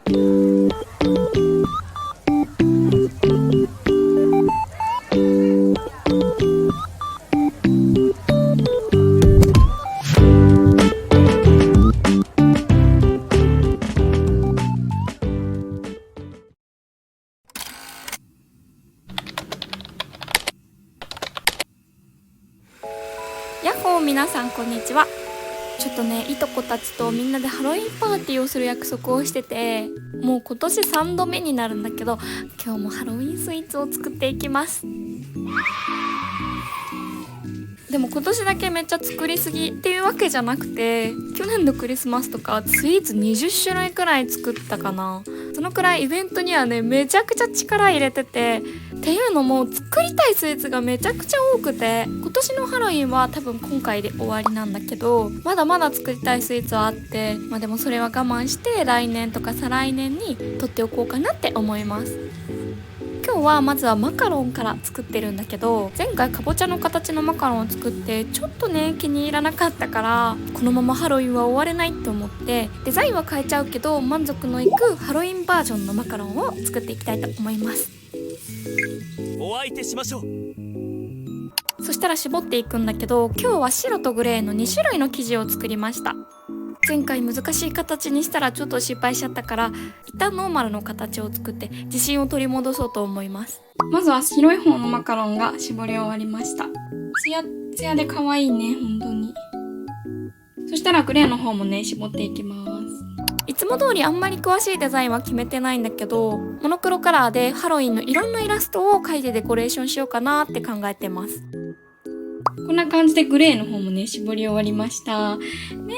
やっほー、皆さんこんにちは。ちょっとね、いとこたちとみんなでハロウィンパーティーをする約束をしてて、もう今年3度目になるんだけど、今日もハロウィンスイーツを作っていきます。でも今年だけめっちゃ作りすぎっていうわけじゃなくて、去年のクリスマスとかスイーツ20種類くらい作ったかな。そのくらいイベントにはね、めちゃくちゃ力入れてて、っていうのも作りたいスイーツがめちゃくちゃ多くて、今年のハロウィンは多分今回で終わりなんだけど、まだまだ作りたいスイーツはあって、でもそれは我慢して来年とか再来年に取っておこうかなって思います。今日はまずはマカロンから作ってるんだけど、前回かぼちゃの形のマカロンを作ってちょっとね気に入らなかったから、このままハロウィンは終われないと思ってデザインは変えちゃうけど満足のいくハロウィンバージョンのマカロンを作っていきたいと思います。お相手しましょう。そしたら絞っていくんだけど、今日は白とグレーの2種類の生地を作りました。前回難しい形にしたらちょっと失敗しちゃったから、一旦ノーマルの形を作って自信を取り戻そうと思います。まずは白い方のマカロンが絞り終わりました。ツヤツヤで可愛いね、本当に。そしたらグレーの方もね絞っていきます。いつも通りあんまり詳しいデザインは決めてないんだけど、モノクロカラーでハロウィンのいろんなイラストを描いてデコレーションしようかなって考えてます。こんな感じでグレーの方もね絞り終わりました。め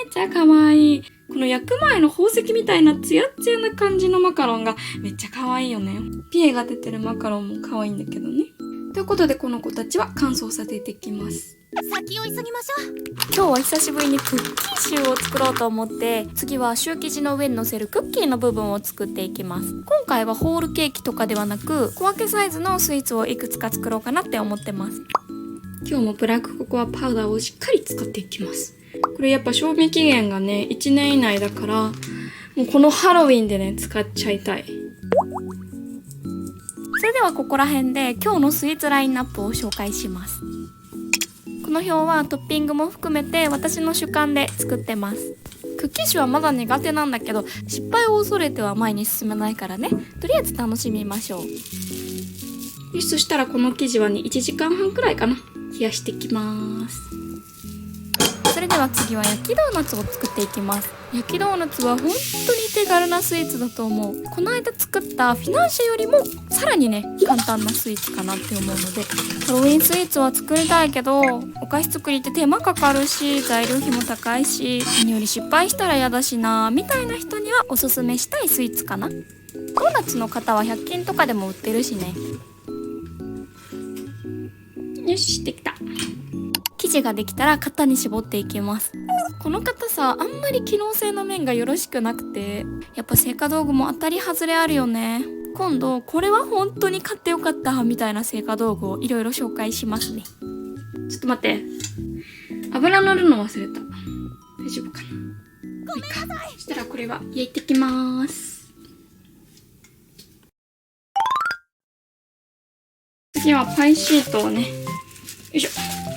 っちゃ可愛い。この焼く前の宝石みたいなツヤツヤな感じのマカロンがめっちゃ可愛いよね。ピエが出てるマカロンも可愛いんだけどね。ということでこの子たちは乾燥させていきます。先を急ぎましょう。今日は久しぶりにクッキーシューを作ろうと思って、次はシュー生地の上に乗せるクッキーの部分を作っていきます。今回はホールケーキとかではなく小分けサイズのスイーツをいくつか作ろうかなって思ってます。今日もブラックココアパウダーをしっかり使っていきます。これやっぱ賞味期限がね1年以内だから、もうこのハロウィンでね使っちゃいたい。それではここら辺で今日のスイーツラインナップを紹介します。この表はトッピングも含めて私の主観で作ってます。クッキーシューはまだ苦手なんだけど、失敗を恐れては前に進めないからね、とりあえず楽しみましょう。よし、そしたらこの生地はね1時間半くらいかな冷やしていきます。それでは次は焼きドーナツを作っていきます。焼きドーナツは本当に手軽なスイーツだと思う。この間作ったフィナンシェよりもさらにね簡単なスイーツかなって思うので、ハロウィンスイーツは作りたいけどお菓子作りって手間かかるし材料費も高いし、何より失敗したら嫌だしなみたいな人にはおすすめしたいスイーツかな。ドーナツの型は100均とかでも売ってるしね。よし、できた。生地ができたら型に絞っていきます。この型さ、あんまり機能性の面がよろしくなくて、やっぱ製菓道具も当たり外れあるよね。今度これは本当に買ってよかったみたいな製菓道具をいろいろ紹介しますね。ちょっと待って、油乗るの忘れた。大丈夫かな。ごめんなさい。そしたらこれは焼いていきます。次はパイシートをね、よいしょ、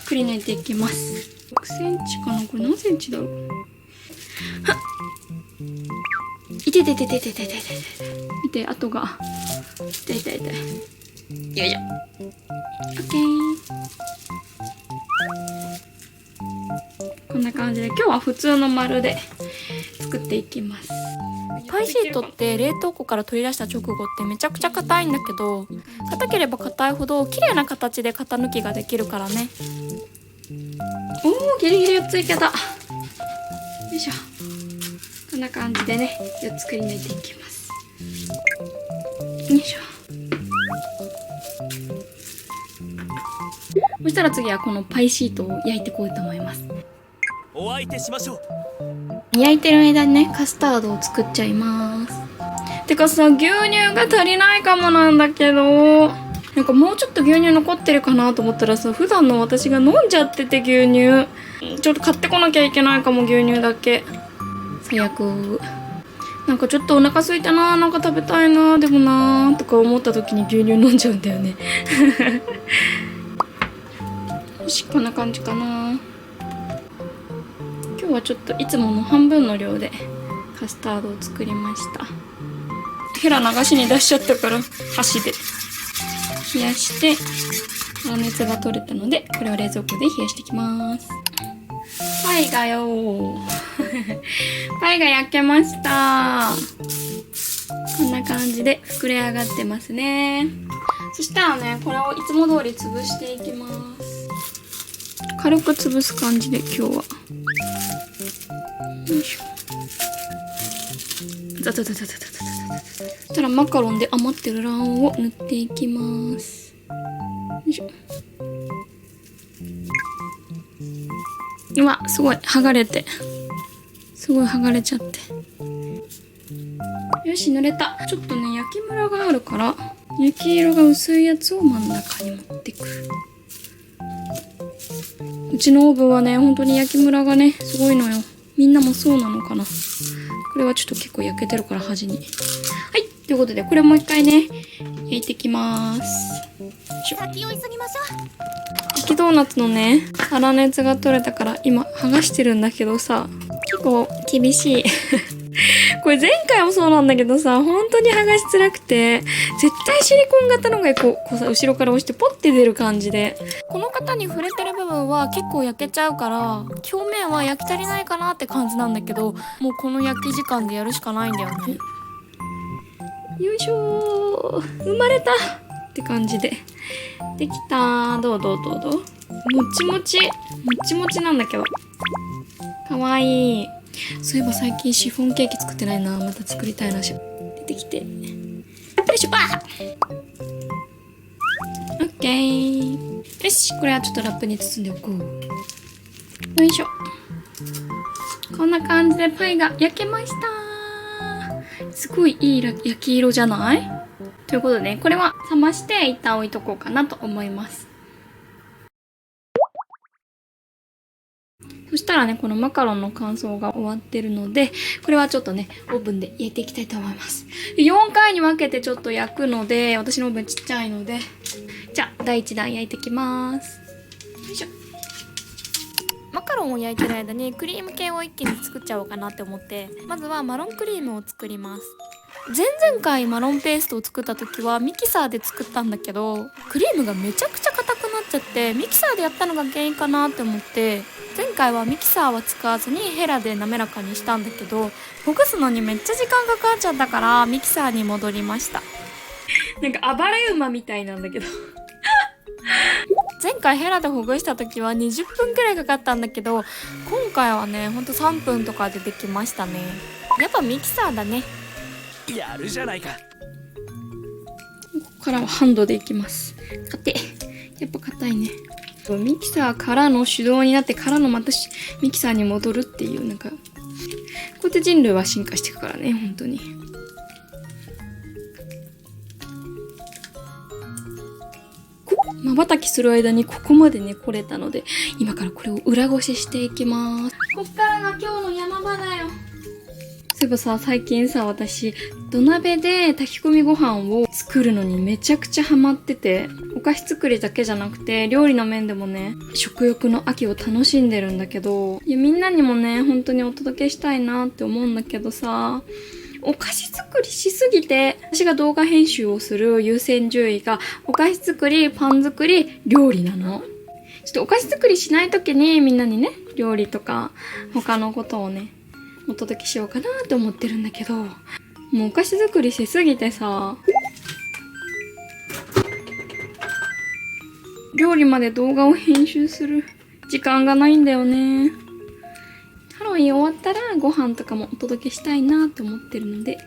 くり抜いていきます。6センチかな。これ何センチだろう。はっ、いててててててててて。見て、跡が。痛い痛い痛い。よいしょ。オッケー。こんな感じで今日は普通の丸で作っていきます。パイシートって冷凍庫から取り出した直後ってめちゃくちゃ硬いんだけど、硬ければ硬いほど綺麗な形で型抜きができるからね。おー、ギリギリ4ついけた。よいしょ。こんな感じでね4つくり抜いていきます。よいしょ。そしたら次はこのパイシートを焼いていこうと思います。お相手しましょう。焼いてる間にねカスタードを作っちゃいます。てかさ、牛乳が足りないかもなんだけど、なんかもうちょっと牛乳残ってるかなと思ったらさ、普段の私が飲んじゃってて牛乳ちょっと買ってこなきゃいけないかも。牛乳だけ最悪。なんかちょっとお腹空いたな、なんか食べたいな、でもなとか思った時に牛乳飲んじゃうんだよね。よし、こんな感じかな。今日はちょっといつもの半分の量でカスタードを作りました。ヘラ流しに出しちゃったから箸で冷やして粗熱が取れたので、これを冷蔵庫で冷やしていきます。パイがよパイが焼けました。こんな感じで膨れ上がってますね。そしたらね、これをいつも通り潰していきます。軽く潰す感じで今日は。よいしょ。ザザザザザザザザ。そしたらマカロンで余ってる卵を塗っていきます。よいしょ。うわ、すごい剥がれて。すごい剥がれちゃって。よし、塗れた。ちょっとね、焼きムラがあるから、焼き色が薄いやつを真ん中に持ってくる。うちのオーブンはね、本当に焼きムラがね、すごいのよ。みんなもそうなのかな。これはちょっと結構焼けてるから端に。はい、ということで、これもう一回ね、焼いていきます。先を急ぎましょう。焼きドーナツのね、粗熱が取れたから今剥がしてるんだけどさ、結構厳しい。これ前回もそうなんだけどさ、本当に剥がしづらくて、絶対シリコン型のがこうさ、後ろから押してポッて出る感じで、この型に触れてる部分は結構焼けちゃうから、表面は焼き足りないかなって感じなんだけど、もうこの焼き時間でやるしかないんだよね。よいしょー、生まれたって感じでできた。どうもちもちなんだけどかわいい。そういえば最近シフォンケーキ作ってないな。また作りたいな。出てきて、よいしょ、バーオッケー。よし、これはちょっとラップに包んでおこう。よいしょ。こんな感じでパイが焼けました。すごいいい焼き色じゃない？ということで、これは冷まして一旦置いとこうかなと思います。そしたらね、このマカロンの乾燥が終わってるので、これはちょっとね、オーブンで焼いていきたいと思います。4回に分けてちょっと焼くので、私のオーブンちっちゃいので、じゃあ、第1弾焼いていきます。よいしょ。マカロンを焼いてる間にクリーム系を一気に作っちゃおうかなって思って、まずはマロンクリームを作ります。前々回マロンペーストを作った時はミキサーで作ったんだけど、クリームがめちゃくちゃ硬くなっちゃって、ミキサーでやったのが原因かなって思って、前回はミキサーは使わずにヘラで滑らかにしたんだけど、ほぐすのにめっちゃ時間かかっちゃったからミキサーに戻りました。なんか暴れ馬みたいなんだけど前回ヘラでほぐした時は20分くらいかかったんだけど、今回はね、ほんと3分とかでできましたね。やっぱミキサーだね。やるじゃないか。ここからはハンドでいきます。硬い。やっぱ硬いね。ミキサーからの手動になってからのまたミキサーに戻るっていう、なんか、こうやって人類は進化していくからね、本当に。瞬きする間にここまでね、来れたので、今からこれを裏ごししていきます。こっからが今日の山場だよ。そういえばさ、最近さ、私、土鍋で炊き込みご飯を作るのにめちゃくちゃハマってて、お菓子作りだけじゃなくて、料理の面でもね、食欲の秋を楽しんでるんだけど、いや、みんなにもね、本当にお届けしたいなって思うんだけどさ、お菓子作りしすぎて、私が動画編集をする優先順位が、お菓子作り、パン作り、料理なの。ちょっとお菓子作りしないときにみんなにね、料理とか、他のことをね、お届けしようかなって思ってるんだけど、もうお菓子作りしすぎてさ、料理まで動画を編集する時間がないんだよね。ハロウィン終わったらご飯とかもお届けしたいなって思ってるので、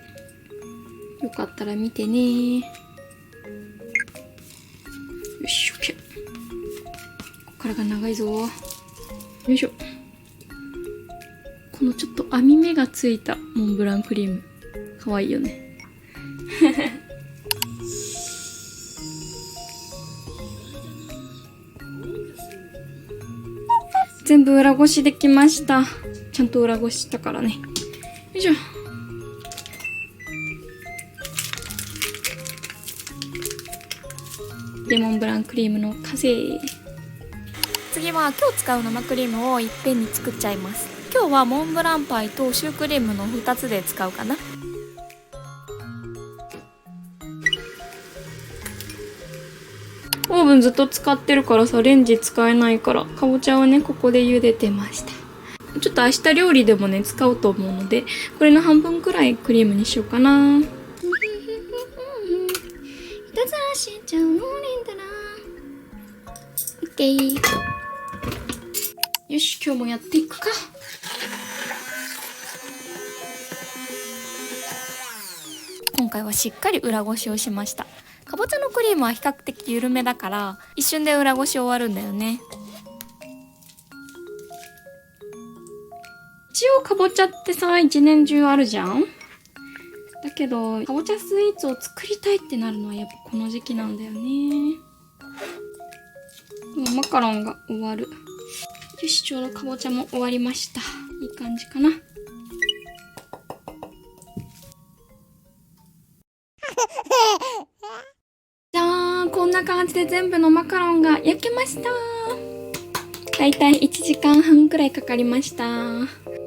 よかったら見てね。よし、OK。こっからが長いぞ。よいしょ。このちょっと網目がついたモンブランクリーム。かわいいよね。全部裏ごしできました。ちゃんと裏ごししたからね。よいしょ。レモンブランクリームの完成。次は今日使う生クリームをいっぺんに作っちゃいます。今日はモンブランパイとシュークリームの2つで使うかな。オーブンずっと使ってるからさ、レンジ使えないから、かぼちゃはね、ここで茹でてました。ちょっと明日料理でもね、使おうと思うので、これの半分くらいクリームにしようかな。いたずらしちゃうのねんだな。オッケー。よし、今日もやっていくか。今回はしっかり裏ごしをしました。かぼちゃのクリームは比較的緩めだから一瞬で裏ごし終わるんだよね。一応かぼちゃってさ、一年中あるじゃん。だけどかぼちゃスイーツを作りたいってなるのはやっぱこの時期なんだよね。もうマカロンが終わる。よし、ちょうどかぼちゃも終わりました。いい感じかな。じゃーん、こんな感じで全部のマカロンが焼けました。だいたい1時間半くらいかかりました。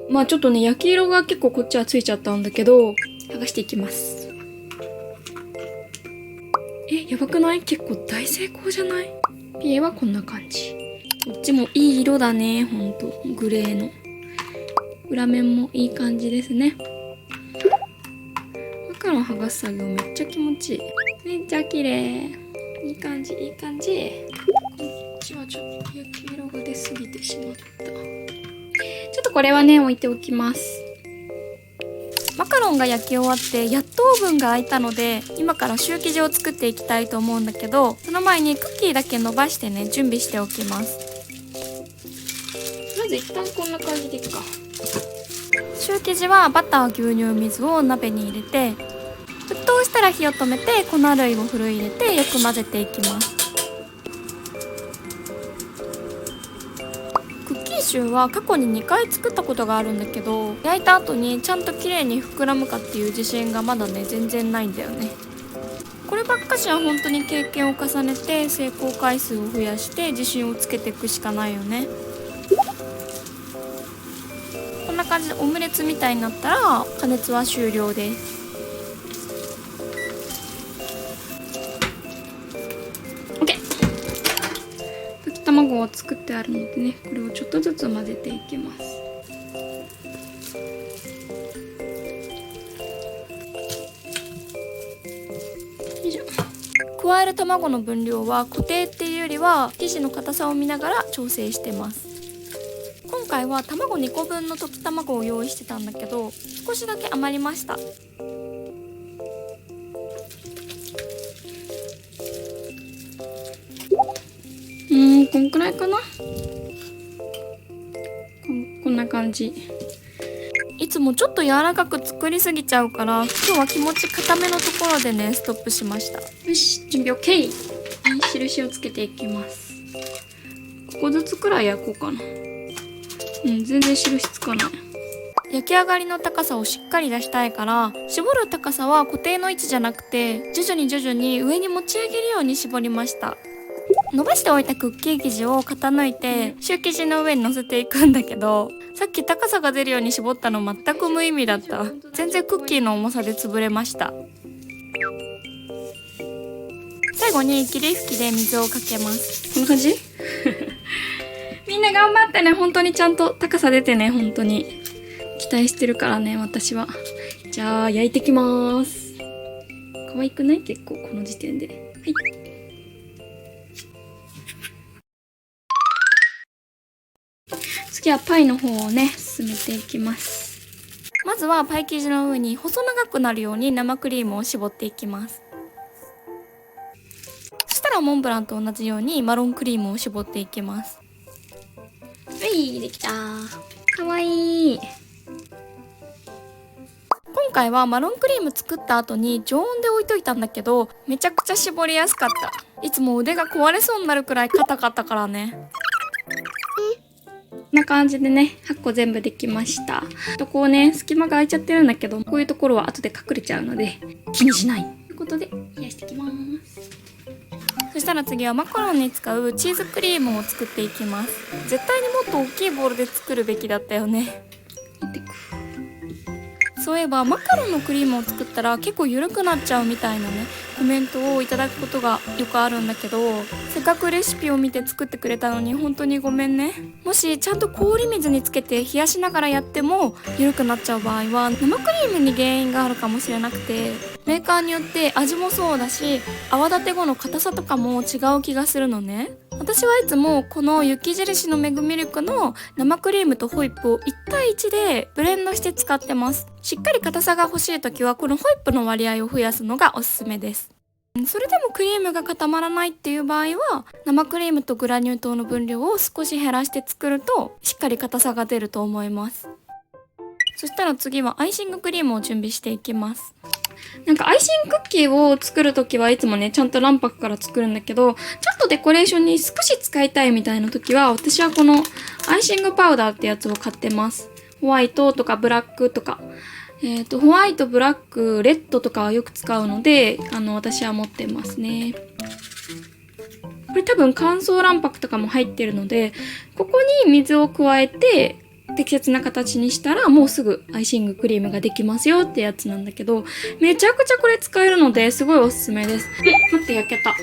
まあちょっとね、焼き色が結構こっちはついちゃったんだけど、剥がしていきます。やばくない？結構大成功じゃない？ピエはこんな感じ。こっちもいい色だね、ほんと。グレーの。裏面もいい感じですね。マカロン剥がす作業めっちゃ気持ちいい。めっちゃ綺麗。いい感じ、いい感じ。こっちはちょっと焼き色が出すぎてしまった。ちょっとこれはね、置いておきます。マカロンが焼き終わってやっとオーブンが開いたので、今からシュー生地を作っていきたいと思うんだけど、その前にクッキーだけ伸ばしてね、準備しておきます。まず一旦こんな感じでいくか。シュー生地はバター、牛乳、水を鍋に入れて、沸騰したら火を止めて粉類をふるい入れてよく混ぜていきます。クッキーシューは過去に2回作ったことがあるんだけど、焼いた後にちゃんと綺麗に膨らむかっていう自信がまだね、全然ないんだよね。こればっかしは本当に経験を重ねて成功回数を増やして自信をつけていくしかないよね。こんな感じでオムレツみたいになったら加熱は終了です。卵を作ってあるのでね、これをちょっとずつ混ぜていきます。よいしょ。加える卵の分量は固定っていうよりは生地の硬さを見ながら調整してます。今回は卵2個分の溶き卵を用意してたんだけど、少しだけ余りました。こんくらいかな。こんな感じ。いつもちょっと柔らかく作りすぎちゃうから、今日は気持ち固めのところでね、ストップしました。よし、準備 OK。印をつけていきます。ここずつくらい焼こうかな。全然印つかない。焼き上がりの高さをしっかり出したいから、絞る高さは固定の位置じゃなくて、徐々に上に持ち上げるように絞りました。伸ばしておいたクッキー生地を傾いてシュー生地の上に乗せていくんだけど、さっき高さが出るように絞ったの全く無意味だった。全然クッキーの重さで潰れました。最後に霧吹きで水をかけます。こんな感じみんな頑張ってね。本当にちゃんと高さ出てね。本当に期待してるからね、私は。じゃあ焼いてきます。可愛くない？結構この時点で。はい。次はパイの方をね、進めていきます。まずはパイ生地の上に細長くなるように生クリームを絞っていきます。そしたらモンブランと同じようにマロンクリームを絞っていきます。はい、できた。かわいい。今回はマロンクリーム作った後に常温で置いといたんだけど、めちゃくちゃ絞りやすかった。いつも腕が壊れそうになるくらい硬かったからね。こんな感じでね、8個全部できました。こうね、隙間が空いちゃってるんだけど、こういうところは後で隠れちゃうので気にしないということで冷やしていきます。そしたら次はマカロンに使うチーズクリームを作っていきます。絶対にもっと大きいボウルで作るべきだったよね。そういえばマカロンのクリームを作ったら結構緩くなっちゃうみたいなねコメントをいただくことがよくあるんだけど、せっかくレシピを見て作ってくれたのに本当にごめんね。もしちゃんと氷水につけて冷やしながらやっても緩くなっちゃう場合は生クリームに原因があるかもしれなくて、メーカーによって味もそうだし泡立て後の硬さとかも違う気がするのね。私はいつもこの雪印のメグミルクの生クリームとホイップを1対1でブレンドして使ってます。しっかり硬さが欲しい時はこのホイップの割合を増やすのがおすすめです。それでもクリームが固まらないっていう場合は生クリームとグラニュー糖の分量を少し減らして作るとしっかり硬さが出ると思います。そしたら次はアイシングクリームを準備していきます。なんかアイシングクッキーを作るときはいつもねちゃんと卵白から作るんだけど、ちょっとデコレーションに少し使いたいみたいなときは私はこのアイシングパウダーってやつを買ってます。ホワイトとかブラックとかホワイト、ブラック、レッドとかはよく使うので私は持ってますね。これ多分乾燥卵白とかも入ってるので、ここに水を加えて適切な形にしたらもうすぐアイシングクリームができますよってやつなんだけど、めちゃくちゃこれ使えるのですごいおすすめです。待って、焼けた。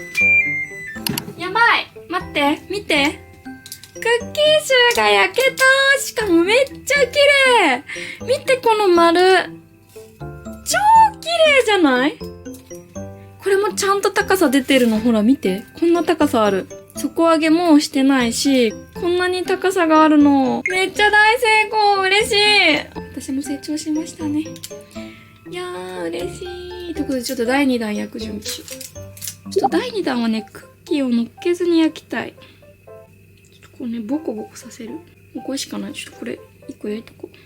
やばい、待って見て、クッキーシューが焼けた。しかもめっちゃ綺麗。見てこの丸、超綺麗じゃない？これもちゃんと高さ出てるの。ほら見て、こんな高さある。底上げもしてないし、こんなに高さがあるの。めっちゃ大成功。嬉しい。私も成長しましたね。いやー、嬉しい。ということで、ちょっと第2弾焼く準備しよう。ちょっと第2弾はね、クッキーを乗っけずに焼きたい。ちょっとこうね、ボコボコさせる。もうこれしかない。ちょっとこれ、1個焼いとこう。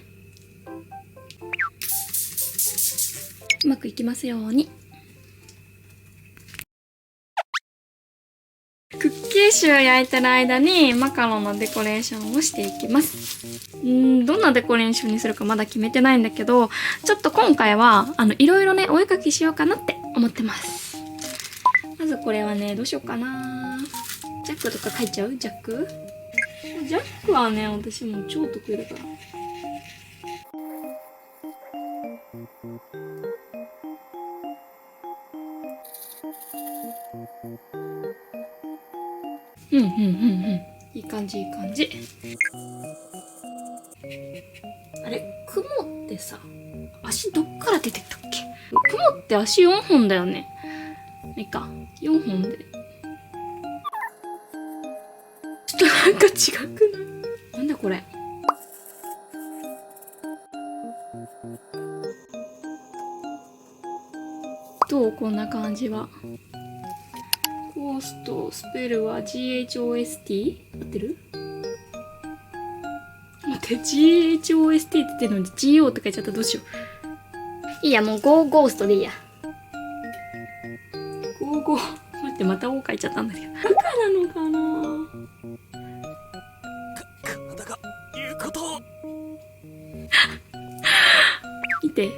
うまくいきますように。クッキーシュー焼いてる間にマカロンのデコレーションをしていきます。どんなデコレーションにするかまだ決めてないんだけど、ちょっと今回はいろいろね、お絵かきしようかなって思ってます。まずこれはね、どうしようかな。ジャックとか書いちゃう？ジャックはね、私もう超得意だから。いい感じ、いい感じ。あれ、雲ってさ、足どっから出てったっけ？雲って足4本だよね。いいか、4本で。ちょっとなんか違くない？なんだこれ。どう？こんな感じは。ゴースト、スペルは GHOST？ 合ってる？待って、GHOST って言ってるのに GO って書いちゃった。どうしよう。いいや、もうゴーストでいいや。待って、また O 書いちゃったんだけど。赤なのかな？体が言うことを見て。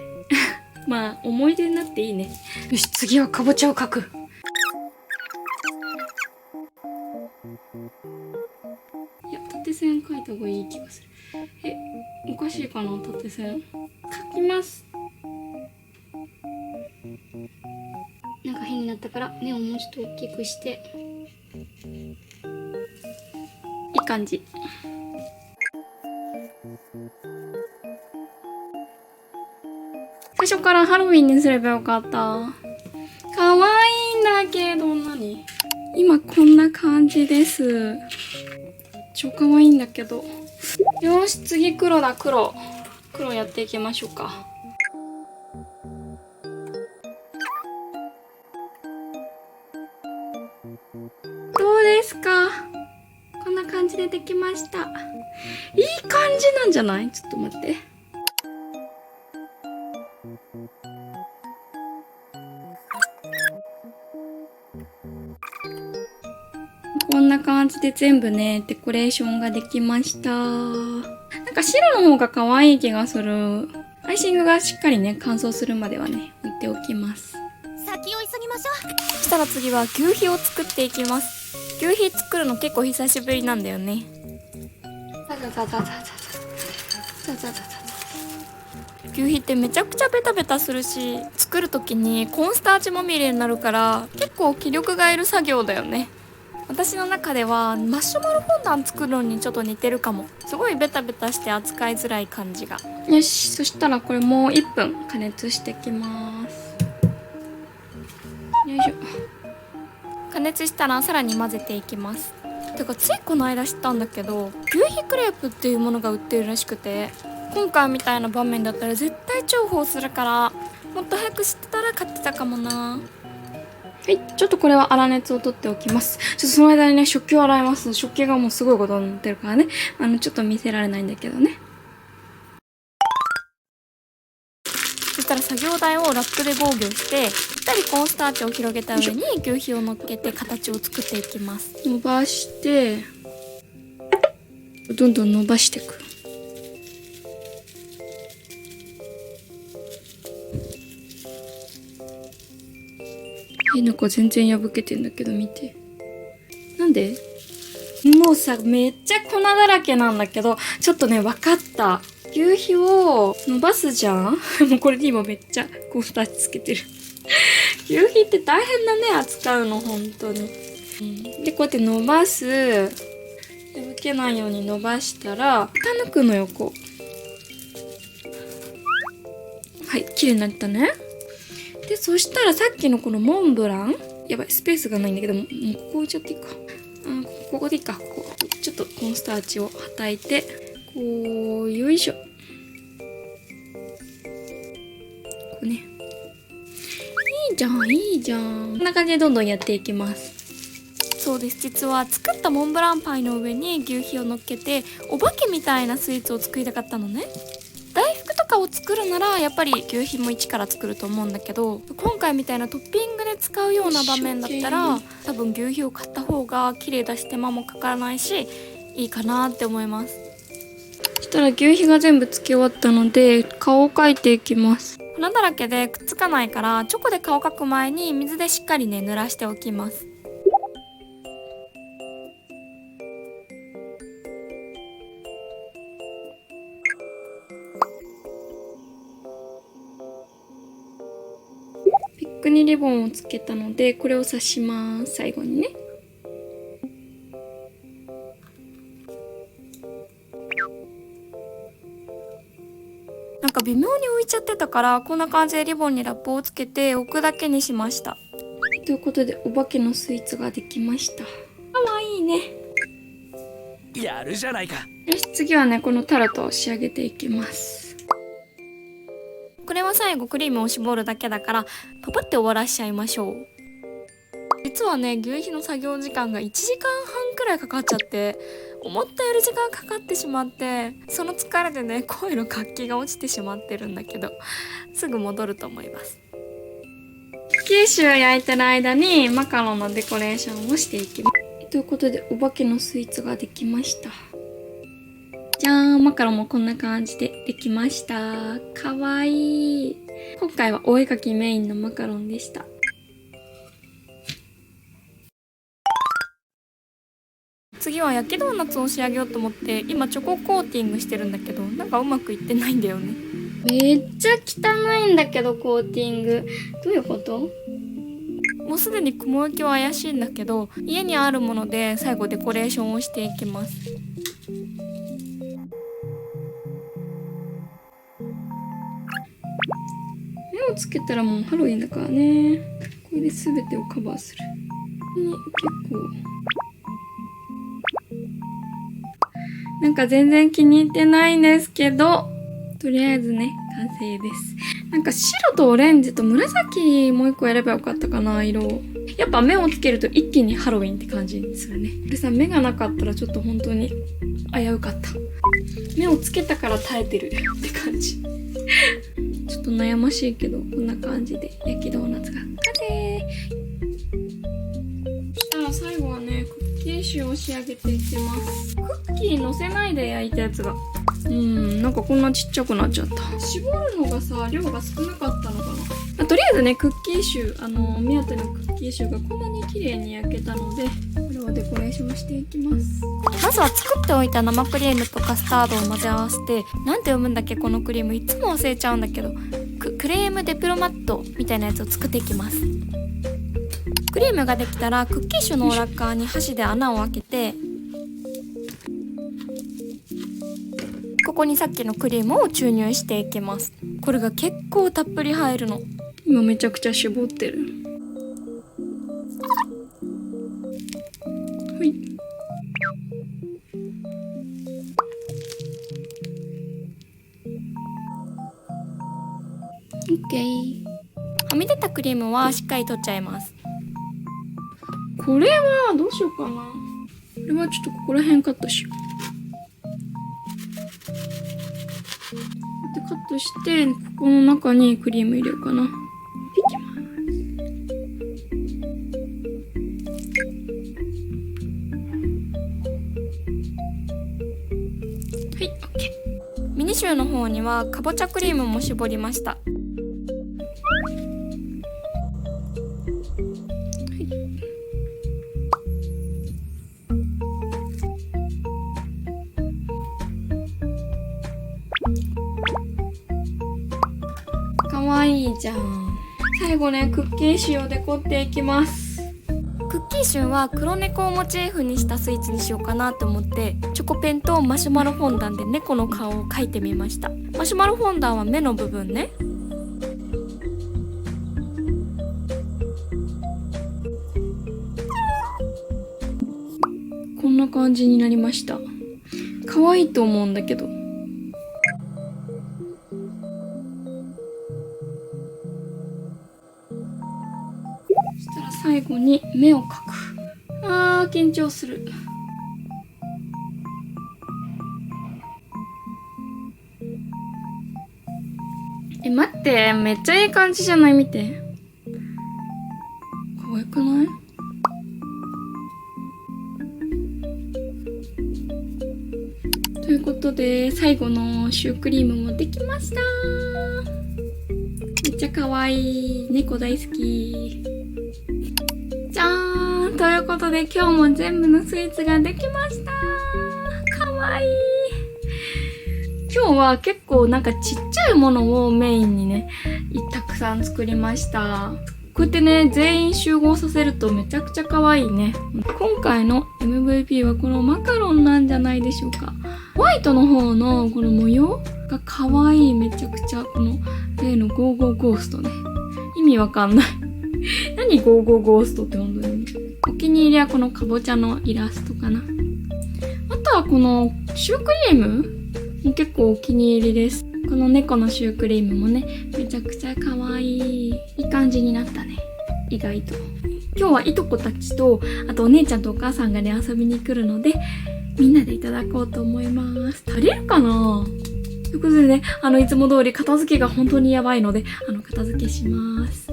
まあ、思い出になっていいね。よし、次はかぼちゃを描く。いや、縦線描いた方がいい気がする。おかしいかな、縦線。描きます。なんか変になったから目をもうちょっと大きくして。いい感じ。最初からハロウィンにすればよかった。かわいいんだけど、何？今こんな感じです。超かわいいんだけど。よし、次黒だ、黒やっていきましょうか。どうですか？こんな感じでできました。いい感じなんじゃない？ちょっと待って。こんな感じで全部ね、デコレーションができました。なんか白の方が可愛い気がする。アイシングがしっかりね、乾燥するまではね、置いておきます。先を急ぎましょう。そしたら次は牛皮を作っていきます。牛皮作るの結構久しぶりなんだよね。牛皮ってめちゃくちゃベタベタするし、作る時にコーンスターチまみれになるから結構気力がいる作業だよね。私の中ではマッシュマロフォンダン作るのにちょっと似てるかも。すごいベタベタして扱いづらい感じが。よし、そしたらこれもう1分加熱してきます。よいしょ。加熱したらさらに混ぜていきます。てかついこの間知ったんだけど、牛皮クレープっていうものが売ってるらしくて、今回みたいな場面だったら絶対重宝するから、もっと早く知ってたら買ってたかもな。はい、ちょっとこれは粗熱を取っておきます。ちょっとその間にね、食器を洗います。食器がもうすごいことになってるからね、ちょっと見せられないんだけどね。そしたら作業台をラップで防御して、ぴったりコーンスターチを広げた上に牛皮を乗っけて形を作っていきます。伸ばしてどんどん伸ばしていく。なんか全然破けてんだけど、見て。なんで？もうさ、めっちゃ粉だらけなんだけど、ちょっとね、わかった。牛皮を伸ばすじゃんもうこれで今めっちゃコーンスターチつけてる。牛皮って大変だね、扱うの、本当に。で、こうやって伸ばす。破けないように伸ばしたら、蓋抜くのよ、こう。はい、綺麗になったね。で、そしたらさっきのこのモンブラン、やばい、スペースがないんだけど、もうここ置いちゃっていいか。ここでいいか、ここ。ちょっとコーンスターチをはたいて、こう、よいしょ。こうね。いいじゃん、いいじゃん。こんな感じでどんどんやっていきます。そうです。実は作ったモンブランパイの上に牛皮を乗っけて、お化けみたいなスイーツを作りたかったのね。大福とかを作るならやっぱり牛皮も一から作ると思うんだけど、今回みたいなトッピングで使うような場面だったら多分牛皮を買った方が綺麗だし手間もかからないしいいかなって思います。そしたら牛皮が全部つき終わったので顔を描いていきます。粉だらけでくっつかないからチョコで顔描く前に水でしっかりね濡らしておきます。ピックにリボンをつけたのでこれを刺します。最後にね。なんか微妙に浮いちゃってたからこんな感じでリボンにラップをつけて置くだけにしました。ということでお化けのスイーツができました。かわいいね。やるじゃないか。よし、次はねこのタルトを仕上げていきます。これは最後クリームを絞るだけだからパパって終わらしちゃいましょう。実はね牛皮の作業時間が1時間半くらいかかっちゃって思ったより時間かかってしまってその疲れでね声の活気が落ちてしまってるんだけどすぐ戻ると思います。九州を焼いてる間にマカロンのデコレーションをしていきます。ということでお化けのスイーツができました。じゃーん、マカロンもこんな感じでできました。かわいい。今回はお絵かきメインのマカロンでした。次は焼きドーナツを仕上げようと思って今チョココーティングしてるんだけどなんかうまくいってないんだよね。めっちゃ汚いんだけどコーティングどういうこと？もうすでに雲行きは怪しいんだけど家にあるもので最後デコレーションをしていきます。目をつけたらもうハロウィンだからね。これで全てをカバーする。結構なんか全然気に入ってないんですけどとりあえずね完成です。なんか白とオレンジと紫もう一個やればよかったかな色を。やっぱ目をつけると一気にハロウィンって感じですよね。でさ目がなかったらちょっと本当に危うかった。目をつけたから耐えてるって感じちょっと悩ましいけどこんな感じで焼きドーナツが完成。そしたら最後はねクッキーシューを仕上げていきます。クッキー乗せないで焼いたやつがなんかこんなちっちゃくなっちゃった。絞るのがさ量が少なかったのかな。とりああえずねクッキーシューお目当てのクッキーシューがこんなに綺麗に焼けたので、これをデコレーションしていきます。まずは作っておいた生クリームとカスタードを混ぜ合わせて、なんて読むんだっけこのクリーム、いつも忘れちゃうんだけど、クレームデプロマットみたいなやつを作っていきます。クリームができたらクッキーシューの裏側に箸で穴を開けて、ここにさっきのクリームを注入していきます。これが結構たっぷり入るの。今めちゃくちゃ絞ってる。はい。オッケー。はみ出たクリームはしっかり取っちゃいます。これはどうしようかな。これはちょっとここら辺カットしよう。でカットして、ここの中にクリーム入れようかな。いきます。はい、オッケー。ミニシューの方にはかぼちゃクリームも絞りました。かわいいじゃん。最後ね、クッキーシューをデコっていきます。クッキーシューは黒猫をモチーフにしたスイーツにしようかなと思って、チョコペンとマシュマロフォンダンで猫の顔を描いてみました。マシュマロフォンダンは目の部分ね。こんな感じになりました。可愛いと思うんだけど。そしたら最後に目を描く。緊張する。待って、めっちゃいい感じじゃない？見て。可愛くない？ということで、最後のシュークリームもできました。めっちゃ可愛い。猫大好き。じゃーん。ということで、今日も全部のスイーツができました。可愛い。今日は結構なんかちっちゃいものをメインにね、たくさん作りました。こうやってね、全員集合させるとめちゃくちゃ可愛いね。今回の MVP はこのマカロンなんじゃないでしょうか。ホワイトの方のこの模様が可愛い。めちゃくちゃこの例のゴーゴーゴーストね。意味わかんない。何ゴーゴーゴーストって本当に。お気に入りはこのかぼちゃのイラストかな。あとはこのシュークリームも結構お気に入りです。この猫のシュークリームもね、めちゃくちゃ可愛い。いい感じになったね。意外と。今日はいとこたちと、あとお姉ちゃんとお母さんがね、遊びに来るので、みんなでいただこうと思います。足りるかな？ということでね、いつも通り片付けが本当にやばいので、片付けします。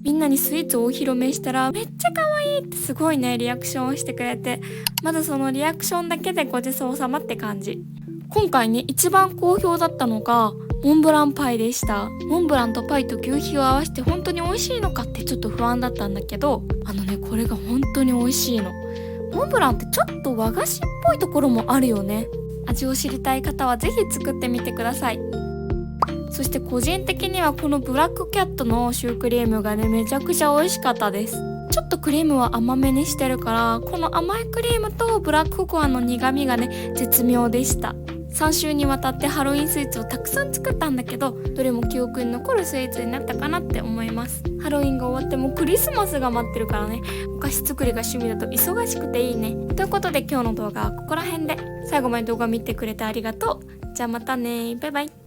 みんなにスイーツをお披露目したら、めっちゃ可愛いってすごいね、リアクションをしてくれて、まずそのリアクションだけでごちそうさまって感じ。今回ね、一番好評だったのが、モンブランパイでした。モンブランとパイと求肥を合わせて本当に美味しいのかってちょっと不安だったんだけど、これが本当に美味しいの。モンブランってちょっと和菓子っぽいところもあるよね。味を知りたい方はぜひ作ってみてください。そして個人的にはこのブラックキャットのシュークリームがね、めちゃくちゃ美味しかったです。ちょっとクリームは甘めにしてるから、この甘いクリームとブラックココアの苦味がね、絶妙でした。3週にわたってハロウィンスイーツをたくさん作ったんだけど、どれも記憶に残るスイーツになったかなって思います。ハロウィンが終わってもクリスマスが待ってるからね、お菓子作りが趣味だと忙しくていいね。ということで今日の動画はここら辺で。最後まで動画見てくれてありがとう。じゃあまたね。バイバイ。